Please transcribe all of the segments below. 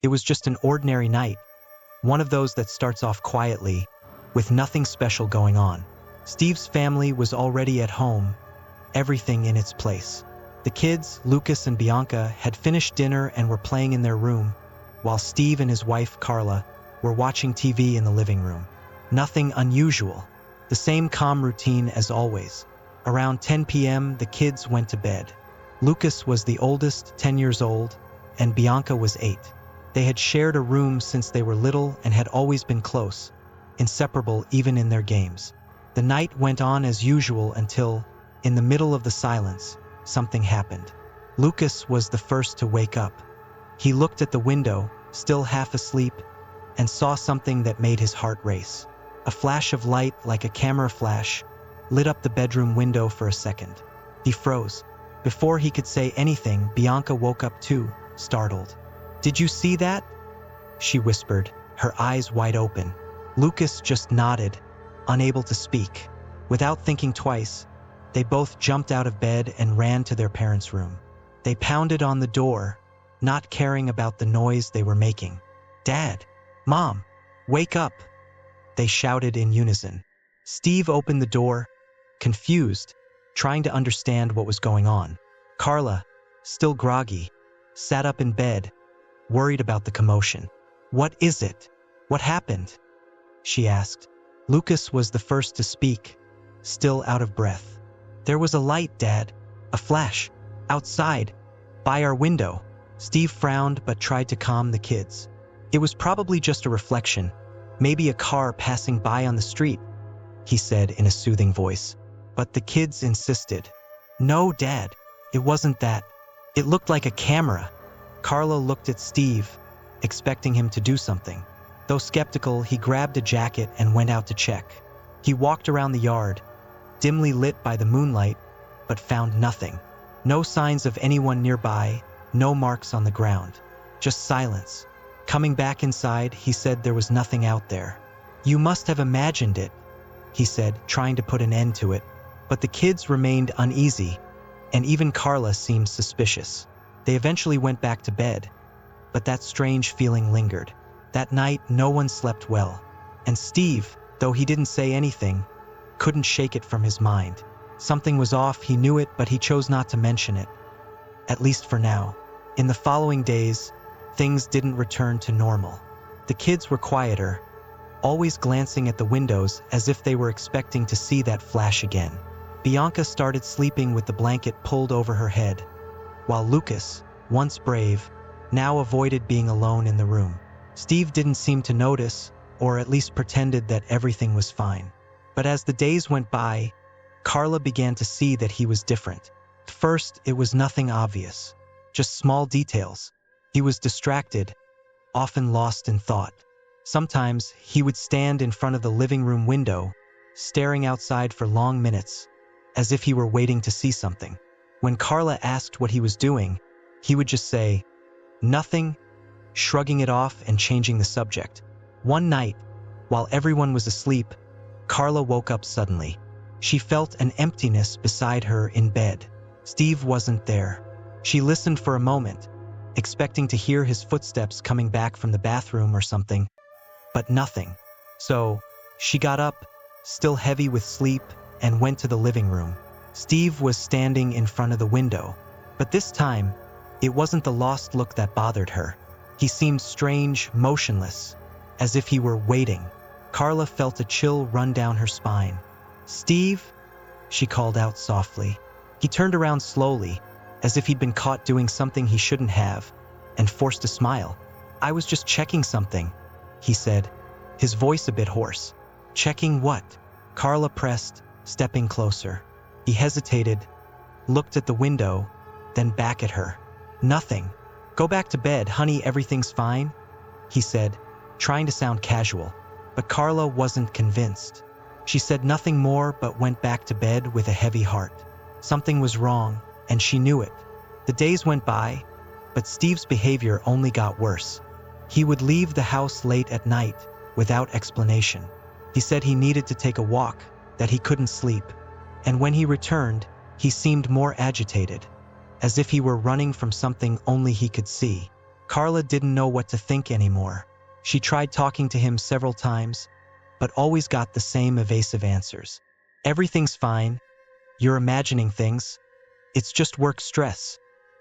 was just an ordinary night, one of those that starts off quietly, with nothing special going on. Steve's family was already at home, everything in its place. The kids, Lucas and Bianca, had finished dinner and were playing in their room, while Steve and his wife, Carla, were watching TV in the living room. Nothing unusual, the same calm routine as always. Around 10 p.m., the kids went to bed. Lucas was the oldest, 10 years old, and Bianca was 8. They had shared a room since they were little and had always been close, inseparable even in their games. The night went on as usual until, in the middle of the silence, something happened. Lucas was the first to wake up. He looked at the window, still half asleep, and saw something that made his heart race. A flash of light, like a camera flash, lit up the bedroom window for a second. He froze. Before he could say anything, Bianca woke up too, startled. "Did you see that?" she whispered, her eyes wide open. Lucas just nodded, unable to speak. Without thinking twice, they both jumped out of bed and ran to their parents' room. They pounded on the door, not caring about the noise they were making. "Dad! Mom! Wake up!" they shouted in unison. Steve opened the door, confused, trying to understand what was going on. Carla, still groggy, sat up in bed, worried about the commotion. "What is it? What happened?" she asked. Lucas was the first to speak, still out of breath. "There was a light, Dad, a flash, outside, by our window." Steve frowned but tried to calm the kids. "It was probably just a reflection, maybe a car passing by on the street," he said in a soothing voice. But the kids insisted. "No, Dad, it wasn't that. It looked like a camera." Carla looked at Steve, expecting him to do something. Though skeptical, he grabbed a jacket and went out to check. He walked around the yard, dimly lit by the moonlight, but found nothing. No signs of anyone nearby, no marks on the ground, just silence. Coming back inside, he said there was nothing out there. "You must have imagined it," he said, trying to put an end to it. But the kids remained uneasy, and even Carla seemed suspicious. They eventually went back to bed, but that strange feeling lingered. That night, no one slept well, and Steve, though he didn't say anything, couldn't shake it from his mind. Something was off, he knew it, but he chose not to mention it, at least for now. In the following days, things didn't return to normal. The kids were quieter, always glancing at the windows as if they were expecting to see that flash again. Bianca started sleeping with the blanket pulled over her head, while Lucas, once brave, now avoided being alone in the room. Steve didn't seem to notice, or at least pretended that everything was fine. But as the days went by, Carla began to see that he was different. At first, it was nothing obvious, just small details. He was distracted, often lost in thought. Sometimes, he would stand in front of the living room window, staring outside for long minutes, as if he were waiting to see something. When Carla asked what he was doing, he would just say, "Nothing," shrugging it off and changing the subject. One night, while everyone was asleep, Carla woke up suddenly. She felt an emptiness beside her in bed. Steve wasn't there. She listened for a moment, expecting to hear his footsteps coming back from the bathroom or something, but nothing. So, she got up, still heavy with sleep, and went to the living room. Steve was standing in front of the window, but this time, it wasn't the lost look that bothered her. He seemed strange, motionless, as if he were waiting. Carla felt a chill run down her spine. "Steve?" she called out softly. He turned around slowly, as if he'd been caught doing something he shouldn't have, and forced a smile. "I was just checking something," he said, his voice a bit hoarse. "Checking what?" Carla pressed, stepping closer. He hesitated, looked at the window, then back at her. "Nothing. Go back to bed, honey, everything's fine," he said, trying to sound casual. But Carla wasn't convinced. She said nothing more but went back to bed with a heavy heart. Something was wrong, and she knew it. The days went by, but Steve's behavior only got worse. He would leave the house late at night, without explanation. He said he needed to take a walk, that he couldn't sleep. And when he returned, he seemed more agitated, as if he were running from something only he could see. Carla didn't know what to think anymore. She tried talking to him several times, but always got the same evasive answers. Everything's fine. You're imagining things. It's just work stress.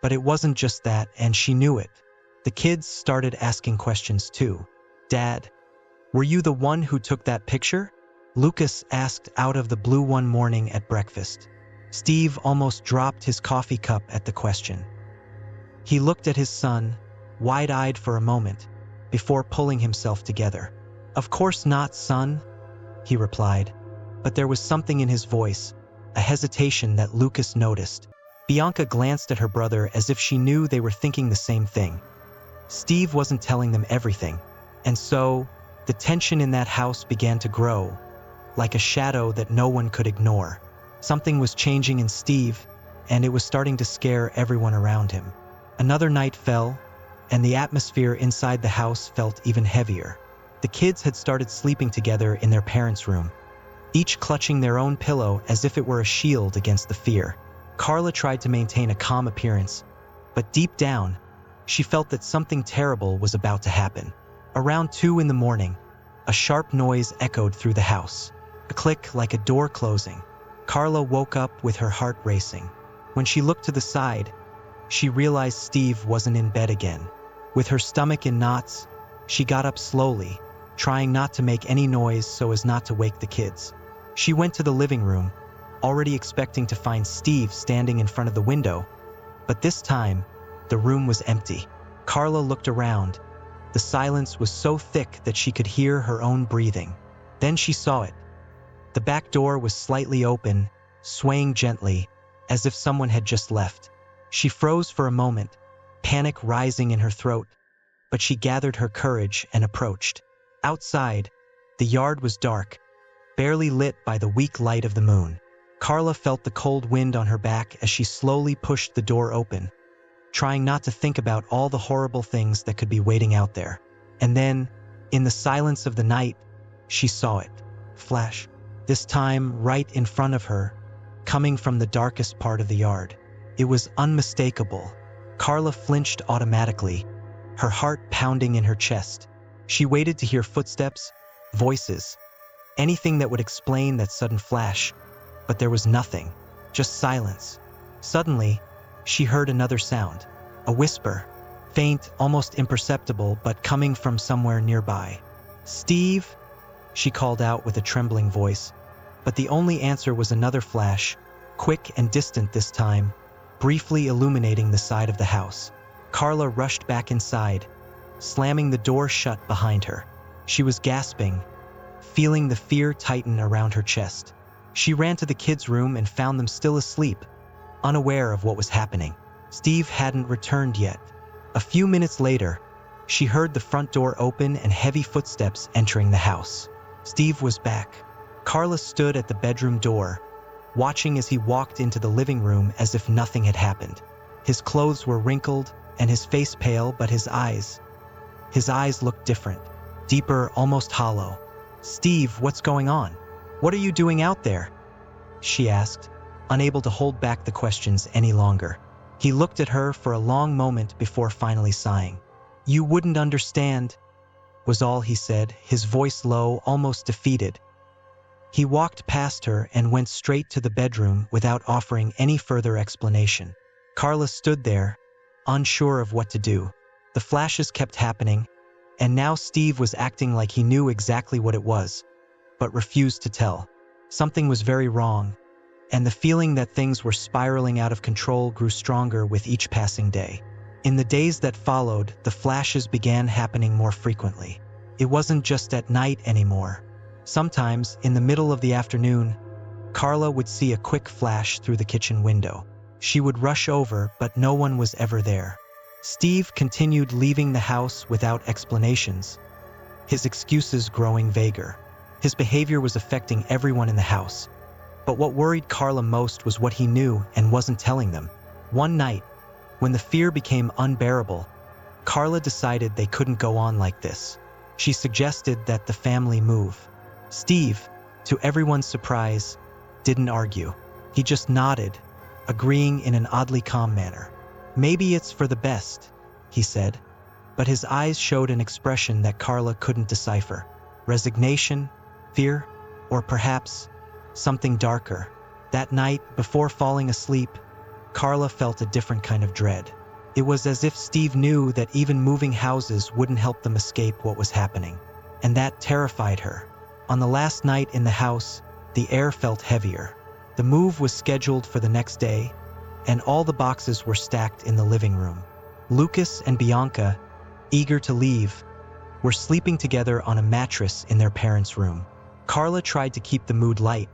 But it wasn't just that, and she knew it. The kids started asking questions too. Dad, were you the one who took that picture? Lucas asked out of the blue one morning at breakfast. Steve almost dropped his coffee cup at the question. He looked at his son, wide-eyed for a moment, before pulling himself together. Of course not, son, he replied, but there was something in his voice, a hesitation that Lucas noticed. Bianca glanced at her brother as if she knew they were thinking the same thing. Steve wasn't telling them everything, and so the tension in that house began to grow, like a shadow that no one could ignore. Something was changing in Steve, and it was starting to scare everyone around him. Another night fell, and the atmosphere inside the house felt even heavier. The kids had started sleeping together in their parents' room, each clutching their own pillow as if it were a shield against the fear. Carla tried to maintain a calm appearance, but deep down, she felt that something terrible was about to happen. Around 2 in the morning, a sharp noise echoed through the house. A click like a door closing. Carla woke up with her heart racing. When she looked to the side, she realized Steve wasn't in bed again. With her stomach in knots, she got up slowly, trying not to make any noise so as not to wake the kids. She went to the living room, already expecting to find Steve standing in front of the window, but this time, the room was empty. Carla looked around. The silence was so thick that she could hear her own breathing. Then she saw it. The back door was slightly open, swaying gently, as if someone had just left. She froze for a moment, panic rising in her throat, but she gathered her courage and approached. Outside, the yard was dark, barely lit by the weak light of the moon. Carla felt the cold wind on her back as she slowly pushed the door open, trying not to think about all the horrible things that could be waiting out there. And then, in the silence of the night, she saw it flash, this time right in front of her, coming from the darkest part of the yard. It was unmistakable. Carla flinched automatically, her heart pounding in her chest. She waited to hear footsteps, voices, anything that would explain that sudden flash, but there was nothing, just silence. Suddenly, she heard another sound, a whisper, faint, almost imperceptible, but coming from somewhere nearby. "Steve?" she called out with a trembling voice, but the only answer was another flash, quick and distant this time, briefly illuminating the side of the house. Carla rushed back inside, slamming the door shut behind her. She was gasping, feeling the fear tighten around her chest. She ran to the kids' room and found them still asleep, unaware of what was happening. Steve hadn't returned yet. A few minutes later, she heard the front door open and heavy footsteps entering the house. Steve was back. Carla stood at the bedroom door, watching as he walked into the living room as if nothing had happened. His clothes were wrinkled and his face pale, but his eyes looked different, deeper, almost hollow. "Steve, what's going on? What are you doing out there?" she asked, unable to hold back the questions any longer. He looked at her for a long moment before finally sighing. "You wouldn't understand," was all he said, his voice low, almost defeated. He walked past her and went straight to the bedroom without offering any further explanation. Carla stood there, unsure of what to do. The flashes kept happening, and now Steve was acting like he knew exactly what it was, but refused to tell. Something was very wrong, and the feeling that things were spiraling out of control grew stronger with each passing day. In the days that followed, the flashes began happening more frequently. It wasn't just at night anymore. Sometimes, in the middle of the afternoon, Carla would see a quick flash through the kitchen window. She would rush over, but no one was ever there. Steve continued leaving the house without explanations, his excuses growing vaguer. His behavior was affecting everyone in the house. But what worried Carla most was what he knew and wasn't telling them. One night, when the fear became unbearable, Carla decided they couldn't go on like this. She suggested that the family move. Steve, to everyone's surprise, didn't argue. He just nodded, agreeing in an oddly calm manner. "Maybe it's for the best," he said. but his eyes showed an expression that Carla couldn't decipher. Resignation, fear, or perhaps something darker. That night, before falling asleep, Carla felt a different kind of dread. It was as if Steve knew that even moving houses wouldn't help them escape what was happening, and that terrified her. On the last night in the house, the air felt heavier. The move was scheduled for the next day, and all the boxes were stacked in the living room. Lucas and Bianca, eager to leave, were sleeping together on a mattress in their parents' room. Carla tried to keep the mood light,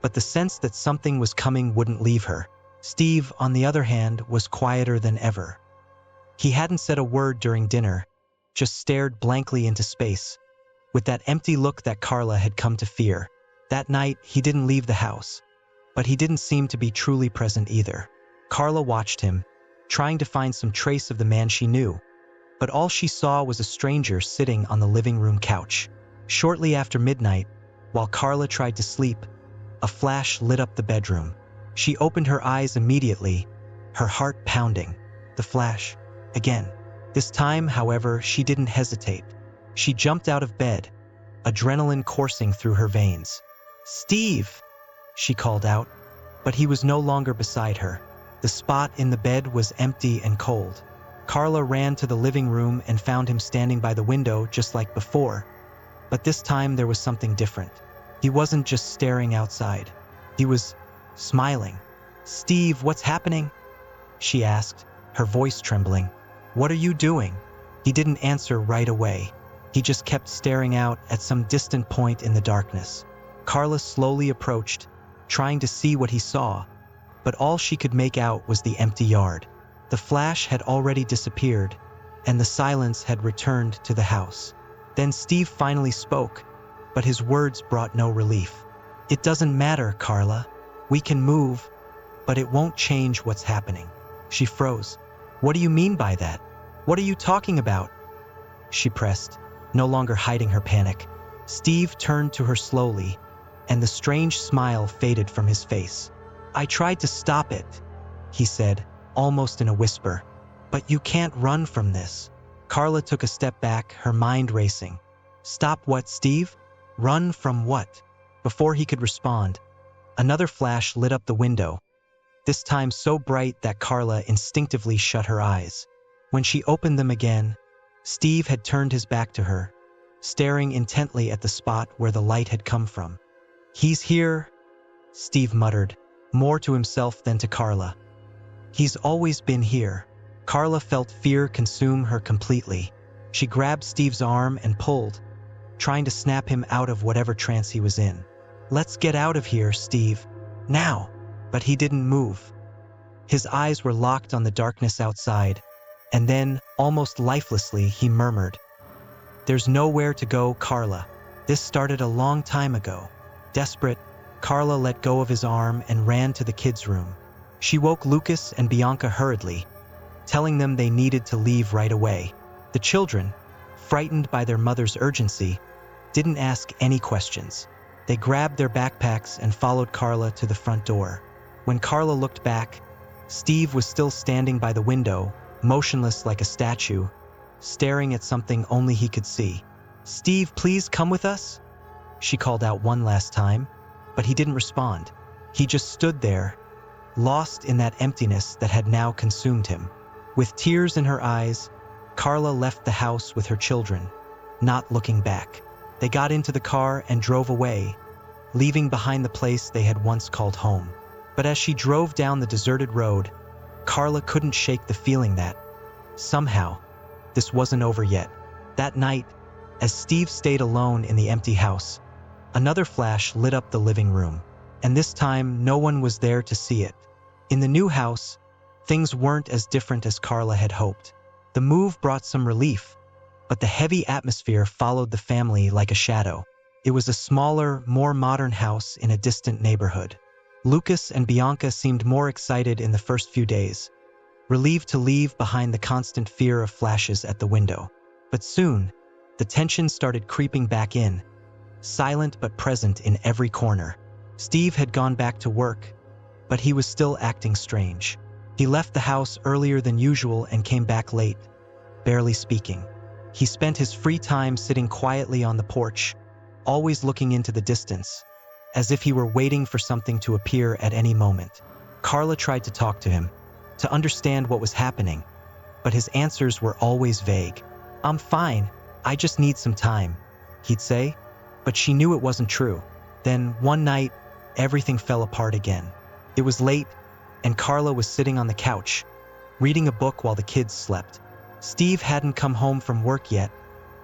but the sense that something was coming wouldn't leave her. Steve, on the other hand, was quieter than ever. He hadn't said a word during dinner, just stared blankly into space, with that empty look that Carla had come to fear. That night, he didn't leave the house, but he didn't seem to be truly present either. Carla watched him, trying to find some trace of the man she knew, but all she saw was a stranger sitting on the living room couch. Shortly after midnight, while Carla tried to sleep, a flash lit up the bedroom. She opened her eyes immediately, her heart pounding. The flash. Again. This time, however, she didn't hesitate. She jumped out of bed, adrenaline coursing through her veins. "Steve!" she called out, but he was no longer beside her. The spot in the bed was empty and cold. Carla ran to the living room and found him standing by the window just like before, but this time there was something different. He wasn't just staring outside. He was smiling. "Steve, what's happening?" she asked, her voice trembling. "What are you doing?" He didn't answer right away. He just kept staring out at some distant point in the darkness. Carla slowly approached, trying to see what he saw, but all she could make out was the empty yard. The flash had already disappeared, and the silence had returned to the house. Then Steve finally spoke, but his words brought no relief. "It doesn't matter, Carla. We can move, but it won't change what's happening." She froze. "What do you mean by that? What are you talking about?" she pressed, no longer hiding her panic. Steve turned to her slowly, and the strange smile faded from his face. "I tried to stop it," he said, almost in a whisper. "But you can't run from this." Carla took a step back, her mind racing. "Stop what, Steve? Run from what?" Before he could respond, another flash lit up the window, this time so bright that Carla instinctively shut her eyes. When she opened them again, Steve had turned his back to her, staring intently at the spot where the light had come from. "He's here," Steve muttered, more to himself than to Carla. "He's always been here." Carla felt fear consume her completely. She grabbed Steve's arm and pulled, trying to snap him out of whatever trance he was in. "Let's get out of here, Steve. Now!" But he didn't move. His eyes were locked on the darkness outside, and then, almost lifelessly, he murmured, "There's nowhere to go, Carla. This started a long time ago." Desperate, Carla let go of his arm and ran to the kids' room. She woke Lucas and Bianca hurriedly, telling them they needed to leave right away. The children, frightened by their mother's urgency, didn't ask any questions. They grabbed their backpacks and followed Carla to the front door. When Carla looked back, Steve was still standing by the window, motionless like a statue, staring at something only he could see. "Steve, please come with us," she called out one last time, but he didn't respond. He just stood there, lost in that emptiness that had now consumed him. With tears in her eyes, Carla left the house with her children, not looking back. They got into the car and drove away, leaving behind the place they had once called home. But as she drove down the deserted road, Carla couldn't shake the feeling that, somehow, this wasn't over yet. That night, as Steve stayed alone in the empty house, another flash lit up the living room, and this time no one was there to see it. In the new house, things weren't as different as Carla had hoped. The move brought some relief, but the heavy atmosphere followed the family like a shadow. It was a smaller, more modern house in a distant neighborhood. Lucas and Bianca seemed more excited in the first few days, relieved to leave behind the constant fear of flashes at the window. But soon, the tension started creeping back in, silent but present in every corner. Steve had gone back to work, but he was still acting strange. He left the house earlier than usual and came back late, barely speaking. He spent his free time sitting quietly on the porch, always looking into the distance, as if he were waiting for something to appear at any moment. Carla tried to talk to him, to understand what was happening, but his answers were always vague. "I'm fine, I just need some time," he'd say, but she knew it wasn't true. Then, one night, everything fell apart again. It was late, and Carla was sitting on the couch, reading a book while the kids slept. Steve hadn't come home from work yet,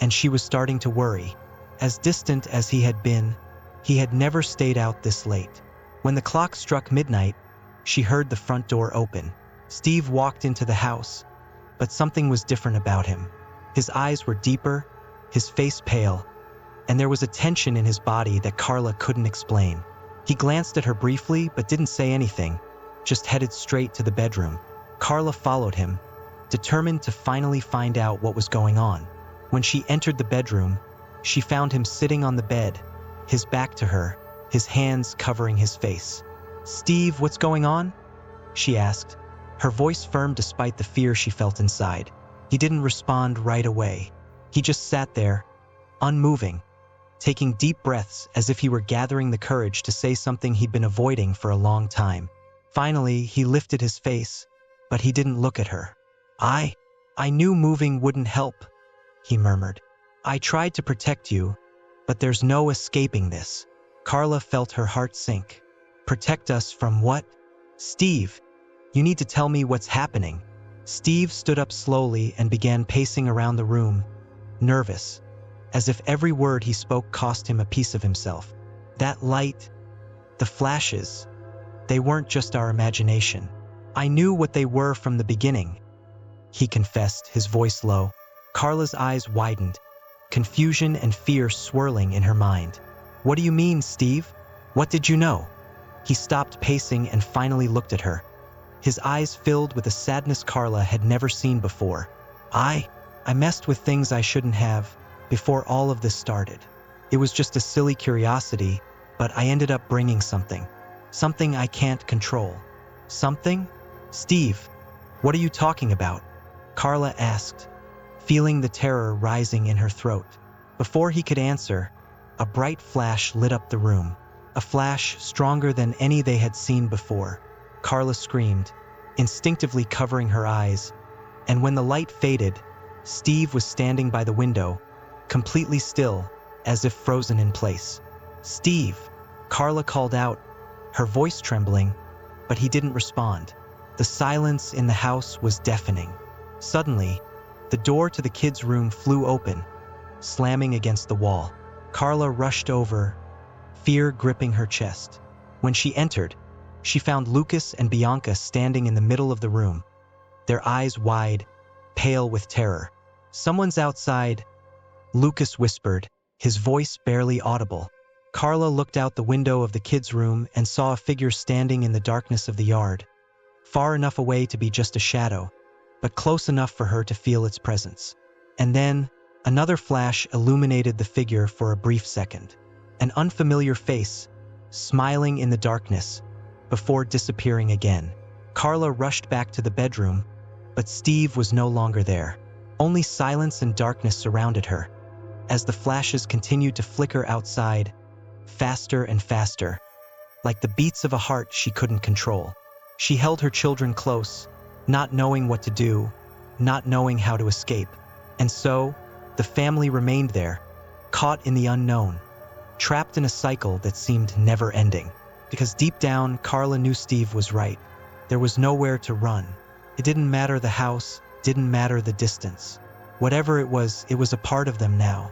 and she was starting to worry. As distant as he had been, he had never stayed out this late. When the clock struck midnight, she heard the front door open. Steve walked into the house, but something was different about him. His eyes were deeper, his face pale, and there was a tension in his body that Carla couldn't explain. He glanced at her briefly but didn't say anything, just headed straight to the bedroom. Carla followed him, determined to finally find out what was going on. When she entered the bedroom, she found him sitting on the bed, his back to her, his hands covering his face. "Steve, what's going on?" she asked, her voice firm despite the fear she felt inside. He didn't respond right away. He just sat there, unmoving, taking deep breaths as if he were gathering the courage to say something he'd been avoiding for a long time. Finally, he lifted his face, but he didn't look at her. I knew moving wouldn't help," he murmured. "I tried to protect you, but there's no escaping this." Carla felt her heart sink. "Protect us from what?" "Steve, you need to tell me what's happening." Steve stood up slowly and began pacing around the room, nervous, as if every word he spoke cost him a piece of himself. "That light, the flashes, they weren't just our imagination. I knew what they were from the beginning," he confessed, his voice low. Carla's eyes widened, confusion and fear swirling in her mind. "What do you mean, Steve? What did you know?" He stopped pacing and finally looked at her, his eyes filled with a sadness Carla had never seen before. I messed with things I shouldn't have before all of this started. It was just a silly curiosity, but I ended up bringing something I can't control." "Something? Steve, what are you talking about?" Carla asked, feeling the terror rising in her throat. Before he could answer, a bright flash lit up the room, a flash stronger than any they had seen before. Carla screamed, instinctively covering her eyes, and when the light faded, Steve was standing by the window, completely still, as if frozen in place. "Steve," Carla called out, her voice trembling, but he didn't respond. The silence in the house was deafening. Suddenly, the door to the kids' room flew open, slamming against the wall. Carla rushed over, fear gripping her chest. When she entered, she found Lucas and Bianca standing in the middle of the room, their eyes wide, pale with terror. "Someone's outside," Lucas whispered, his voice barely audible. Carla looked out the window of the kids' room and saw a figure standing in the darkness of the yard, far enough away to be just a shadow, but close enough for her to feel its presence. And then, another flash illuminated the figure for a brief second. An unfamiliar face, smiling in the darkness, before disappearing again. Carla rushed back to the bedroom, but Steve was no longer there. Only silence and darkness surrounded her, as the flashes continued to flicker outside, faster and faster, like the beats of a heart she couldn't control. She held her children close, not knowing what to do, not knowing how to escape. And so, the family remained there, caught in the unknown, trapped in a cycle that seemed never-ending. Because deep down, Carla knew Steve was right. There was nowhere to run. It didn't matter the house, didn't matter the distance. Whatever it was a part of them now.